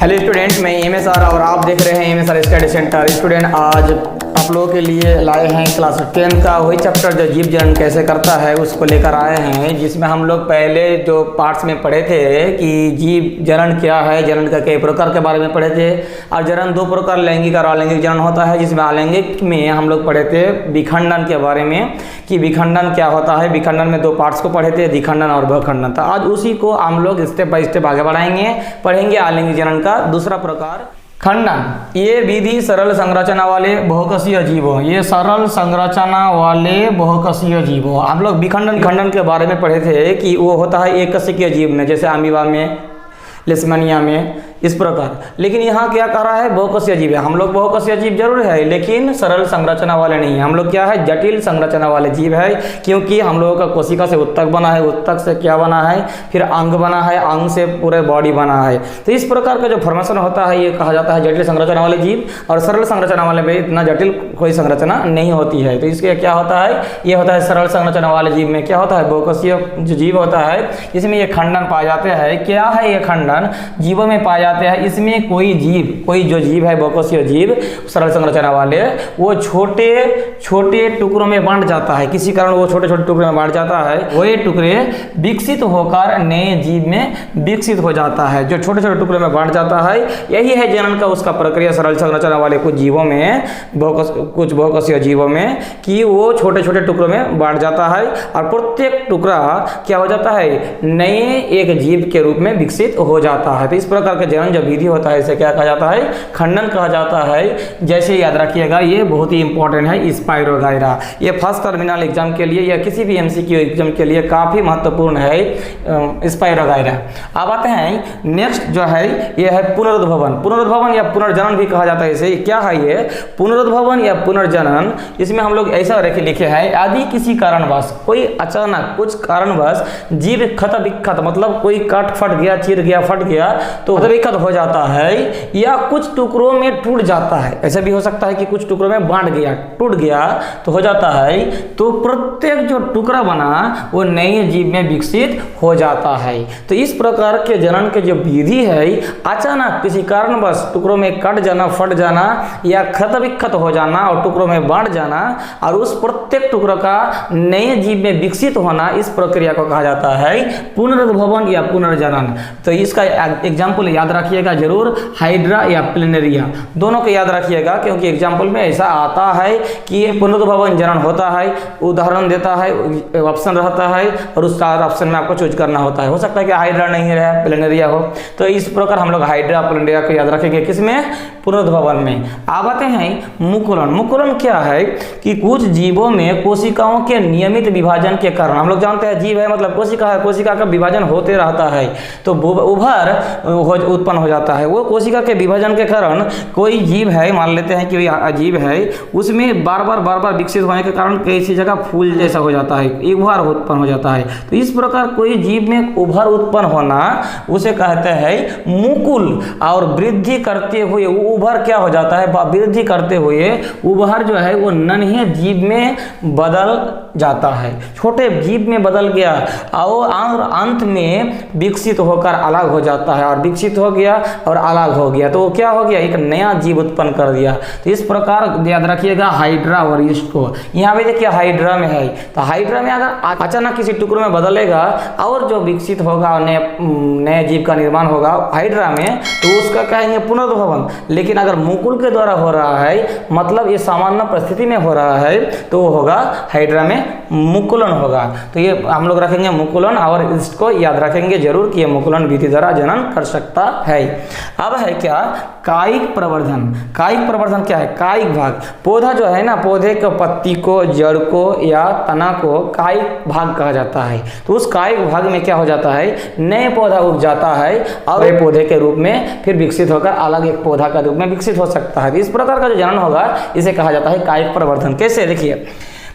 Hello student, मैं MSR और आप देख रहे हैं एमएसआर स्टडी सेंटर। स्टूडेंट, आज आप लोगों के लिए लाए हैं क्लास 10 का वही चैप्टर जो जीव जनन कैसे करता है उसको लेकर आए हैं, जिसमें हम लोग पहले जो पार्ट्स में पढ़े थे कि जीव जनन क्या है, जनन का कई प्रकार के बारे में पढ़े थे। और जनन दो प्रकार, लैंगिक और अलैंगिक जनन होता है, जिसमें अलैंगिक में हम लोग पढ़े थे विखंडन के बारे में कि विखंडन क्या होता है। विखंडन में दो पार्ट्स को पढ़े थे, विखंडन और बहुखंडन। तो आज उसी को हम लोग स्टेप बाय स्टेप आगे बढ़ाएंगे, पढ़ेंगे अलैंगिक जनन का दूसरा प्रकार खंडन। ये विधि सरल संरचना वाले बहुकोषीय जीवों, ये सरल संरचना वाले बहुकोषीय जीवों। हम लोग विखंडन खंडन के बारे में पढ़े थे कि वो होता है एक कोशिकीय जीव में, जैसे अमीबा में, लिस्मनिया में, इस प्रकार। लेकिन यहाँ क्या कर रहा है, बहुकोषीय जीव है। हम लोग बहुकोषीय जीव जरूर है, लेकिन सरल संरचना वाले नहीं है। हम लोग क्या है, जटिल संरचना वाले जीव है, क्योंकि हम लोगों का कोशिका से उत्तक बना है, उत्तक से क्या बना है, फिर अंग बना है, अंग से पूरे बॉडी बना है। तो इस प्रकार का जो फॉर्मेशन होता है ये कहा जाता है जटिल संरचना वाले जीव। और सरल संरचना वाले में इतना जटिल कोई संरचना नहीं होती है। तो इसके क्या होता है, ये होता है सरल संरचना वाले जीव में क्या होता है, बहुकोषीय जो जीव होता है इसमें ये खंडन पाए जाते हैं। क्या है ये खंडन, जीवों में पाए जाते हैं। इसमें कोई जो जीव है बहुकोषीय जीव सरल संरचना वाले, वो छोटे छोटे टुकड़ों में बांट जाता है। किसी कारण वो छोटे छोटे टुकड़ों में बांट जाता है, वही टुकड़े विकसित होकर नए जीव में विकसित हो जाता है। जो छोटे छोटे टुकड़ों में बांट जाता है, यही है जनन का उसका प्रक्रिया सरल संरचना वाले कुछ जीवों में, कुछ बहुकोषीय जीवों में, कि वो छोटे छोटे टुकड़ों में बांट जाता है और प्रत्येक टुकड़ा क्या हो जाता है, नए एक जीव के रूप में विकसित हो जाता है। तो इस प्रकार का जनन जो विधि होता है इसे क्या कहा जाता है, खंडन कहा जाता है। जैसे याद रखिएगा, ये बहुत ही इंपॉर्टेंट है स्पाइरोगाइरा। ये फर्स्ट टर्मिनल एग्जाम के लिए या किसी भी एमसीक्यू एग्जाम के लिए काफी महत्वपूर्ण है स्पाइरोगाइरा। अब आते हैं नेक्स्ट जो है, ये है पुनरुद्भवन। पुनरुद्भवन या पुनर्जनन भी कहा जाता है इसे। क्या है ये पुनरुद्भवन या पुनर्जनन? इसमें हम लोग ऐसा लिखे हैं, यदि किसी कारणवश, कोई अचानक कुछ कारणवश जीव क्षत विक्षत, मतलब कोई काट फट गया, चीर गया, फट गया तो क्षत विक्षत हो जाता है, या कुछ टुकड़ों में टूट जाता है। ऐसा भी हो सकता है कि कुछ टुकड़ों में बांट गया, टूट गया तो हो जाता है, तो प्रत्येक जो टुकड़ा बना वो नए जीव में विकसित हो जाता है। तो इस प्रकार के जनन के जो विधि है, अचानक किसी कारणवश टुकड़ों में कट जाना, फट जाना या क्षत विक्षत हो जाना और टुकड़ों में बांट जाना और उस प्रत्येक टुकड़ों का नए जीव में विकसित होना, इस प्रक्रिया को कहा जाता है पुनरुद्भवन या पुनर्जनन। तो इसका एग्जाम्पल याद रखिएगा जरूर, हाइड्रा या प्लेनेरिया, दोनों को याद रखिएगा, क्योंकि एग्जाम्पल में ऐसा आता है कि पुनरुद्भवन जनन होता है, उदाहरण देता है, ऑप्शन रहता है और उस ऑप्शन में आपको चूज करना होता है। हो सकता है कि हाइड्रा नहीं रहे, प्लेनेरिया हो। तो इस प्रकार हम लोग हाइड्रा प्लेनेरिया को याद रखेंगे, किसमें, पुनरुद्भवन में। अब आते हैं मुकुलन। मुकुलन क्या है कि कुछ जीवों में कोशिकाओं के नियमित विभाजन के कारण, हम लोग जानते हैं जीव है मतलब कोशिका है, कोशिका का विभाजन होते रहता है तो उभर उत्पन्न हो जाता है। वो कोशिका के विभाजन के कारण कोई जीव है, मान लेते हैं कि कोई जीव है, उसमें बार बार विकसित होने के कारण किसी जगह फूल जैसा हो जाता है, उभर उत्पन्न हो जाता है। तो इस प्रकार कोई जीव में उभर उत्पन्न होना उसे कहते हैं मुकुल। और वृद्धि करते हुए वो उभर क्या हो जाता है, वृद्धि करते हुए उभर जो है वो नन्हे जीव में बदल जाता है, छोटे जीव में बदल गया और अंत में विकसित होकर अलग हो जाता है, और विकसित हो गया और अलग हो गया तो वो क्या हो गया, एक नया जीव उत्पन्न कर दिया। तो इस प्रकार याद रखिएगा हाइड्रा और ईस्ट को। यहाँ पे देखिए हाइड्रा में है, तो हाइड्रा में अगर अचानक किसी टुकड़े में बदलेगा और जो विकसित होगा, नए जीव का निर्माण होगा हाइड्रा में, तो उसका कहेंगे पुनरुद्भवन। लेकिन अगर मुकुल के द्वारा हो रहा है, मतलब ये सामान्य परिस्थिति में हो रहा है, तो वो होगा हाइड्रा में मुकुलन होगा। तो ये हम लोग रखेंगे मुकुलन, और इसको याद रखेंगे जरूर कि ये मुकुलन विधि द्वारा जनन कर सकता है। अब है क्या, कायिक प्रवर्धन। कायिक प्रवर्धन क्या है, कायिक भाग। पौधा जो है ना, पौधे के पत्ती को, जड़ को या तना को कायिक भाग कहा जाता है। तो उस कायिक भाग में क्या हो जाता है, नए पौधा उग जाता है और एक पौधे के रूप में फिर विकसित होकर अलग एक पौधा का रूप में विकसित हो सकता है। तो इस प्रकार का जो जनन होगा इसे कहा जाता है कायिक प्रवर्धन। कैसे, देखिए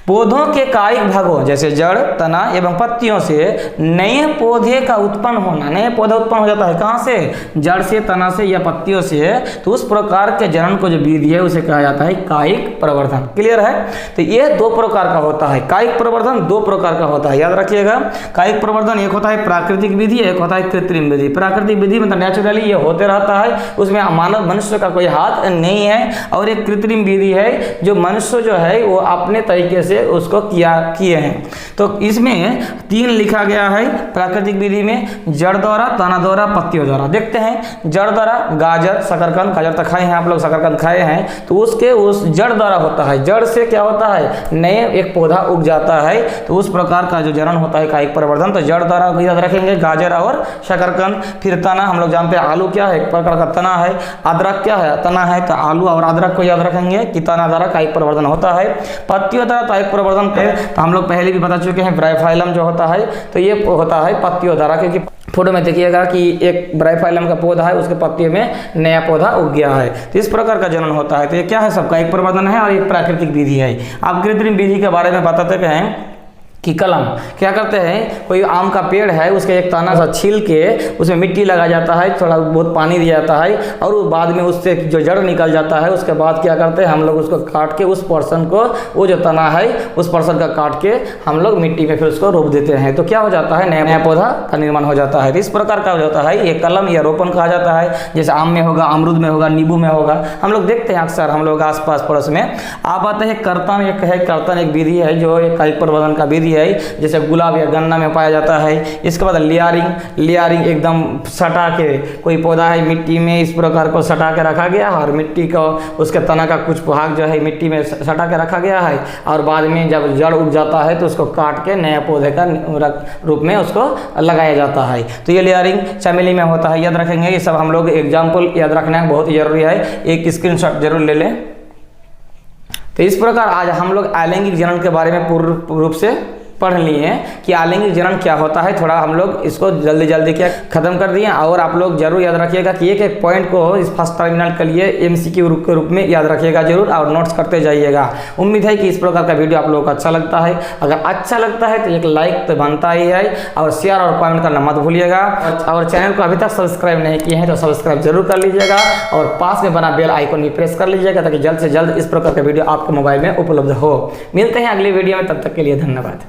पौधों के कायिक भागों जैसे जड़, तना एवं पत्तियों से नए पौधे का उत्पन्न होना, नए पौधा उत्पन्न हो जाता है कहाँ से, जड़ से, तना से या पत्तियों से, तो उस प्रकार के जनन को जो विधि है उसे कहा जाता है कायिक प्रवर्धन। क्लियर है? तो ये दो प्रकार का होता है, कायिक प्रवर्धन दो प्रकार का होता है, याद रखिएगा। कायिक प्रवर्धन एक होता है प्राकृतिक विधि, एक होता है कृत्रिम विधि। प्राकृतिक विधि मतलब नेचुरली ये होते रहता है, उसमें मानव मनुष्य का कोई हाथ नहीं है। और एक कृत्रिम विधि है जो मनुष्य जो है वो अपने तरीके से उसको किए हैं। तो इसमें 3 लिखा गया है प्राकृतिक विधि में, जड़ द्वारा, तना द्वारा, पत्तियों द्वारा। देखते हैं जड़ द्वारा, गाजर, शकरकंद, गाजर तक खाए हैं आप लोग, शकरकंद खाए हैं, तो उसके उस जड़ द्वारा होता है। जड़ से क्या होता है, नए एक पौधा उग जाता है, तो उस प्रकार का जो जनन होता है कायिक प्रवर्धन। तो जड़ द्वारा याद रखेंगे गाजर और शकरकंद। फिर तना, हम लोग जानते हैं आलू क्या है, एक प्रकार का तना है। अदरक क्या है, तना है, तो आलू और अदरक को याद रखेंगे कि तना द्वारा कायिक प्रवर्धन होता है। पत्तियों द्वारा कायिक प्रवर्धन तो हम लोग पहले भी बता चुके हैं, ब्रायोफाइलम जो होता है तो ये होता है पत्तियों द्वारा, क्योंकि फोटो में देखिएगा कि एक ब्रायोफाइलम का पौधा है, उसके पत्तियों में नया पौधा उग गया है। तो इस प्रकार का जनन होता है। तो ये क्या है, सब कायिक प्रवर्धन है और एक प्राकृतिक विधि है। आप कृत्रिम विधि के बारे में बताते हैं कि कलम क्या करते हैं, कोई आम का पेड़ है, उसके एक तना सा छील के उसमें मिट्टी लगा जाता है, थोड़ा बहुत पानी दिया जाता है, और बाद में उससे जो जड़ निकल जाता है, उसके बाद क्या करते हैं हम लोग उसको काट के उस पोर्शन को, वो जो तना है उस पोर्शन का काट के हम लोग मिट्टी में फिर उसको रोप देते हैं। तो क्या हो जाता है, नया पौधा का निर्माण हो जाता है। तो इस प्रकार का होता है ये कलम या रोपण कहा जाता है। जैसे आम में होगा, अमरूद में होगा, नींबू में होगा, हम लोग देखते हैं अक्सर हम लोग आसपास पड़ोस में। आप आते हैं कर्तन, कर्तन एक विधि है जो एक कायिक प्रवर्धन का विधि है, जैसे गुलाब या गन्ना में पाया जाता है। इसके बाद लेयरिंग एकदम सटा के, कोई पौधा है मिट्टी में इस प्रकार को सटा के रखा गया और मिट्टी को उसके तना का कुछ भाग जो है मिट्टी में सटा के रखा गया है, और बाद में जब जड़ उग जाता है तो उसको काट के नया पौधे का रूप में उसको लगाया जाता है। तो ये लेयरिंग चमेली में होता है, याद रखेंगे। ये सब हम लोग एग्जाम्पल याद रखना बहुत जरूरी है, एक स्क्रीनशॉट जरूर ले लें। तो इस प्रकार आज हम लोग अलैंगिक जनन के बारे में पूर्ण रूप से पढ़ लिए कि अलैंगिक जनन क्या होता है। थोड़ा हम लोग इसको जल्दी क्या खत्म कर दिए, और आप लोग जरूर याद रखिएगा कि एक पॉइंट को इस फर्स्ट टर्मिनल के लिए MCQ के रूप में याद रखिएगा जरूर, और नोट्स करते जाइएगा। उम्मीद है कि इस प्रकार का वीडियो आप लोगों को अच्छा लगता है। अगर अच्छा लगता है तो एक लाइक तो बनता ही है, और शेयर और कमेंट करना मत भूलिएगा। और चैनल को अभी तक सब्सक्राइब नहीं किए हैं तो सब्सक्राइब जरूर कर लीजिएगा, और पास में बना बेल आइकन भी प्रेस कर लीजिएगा, ताकि जल्द से जल्द इस प्रकार का वीडियो आपके मोबाइल में उपलब्ध हो। मिलते हैं अगली वीडियो में, तब तक के लिए धन्यवाद।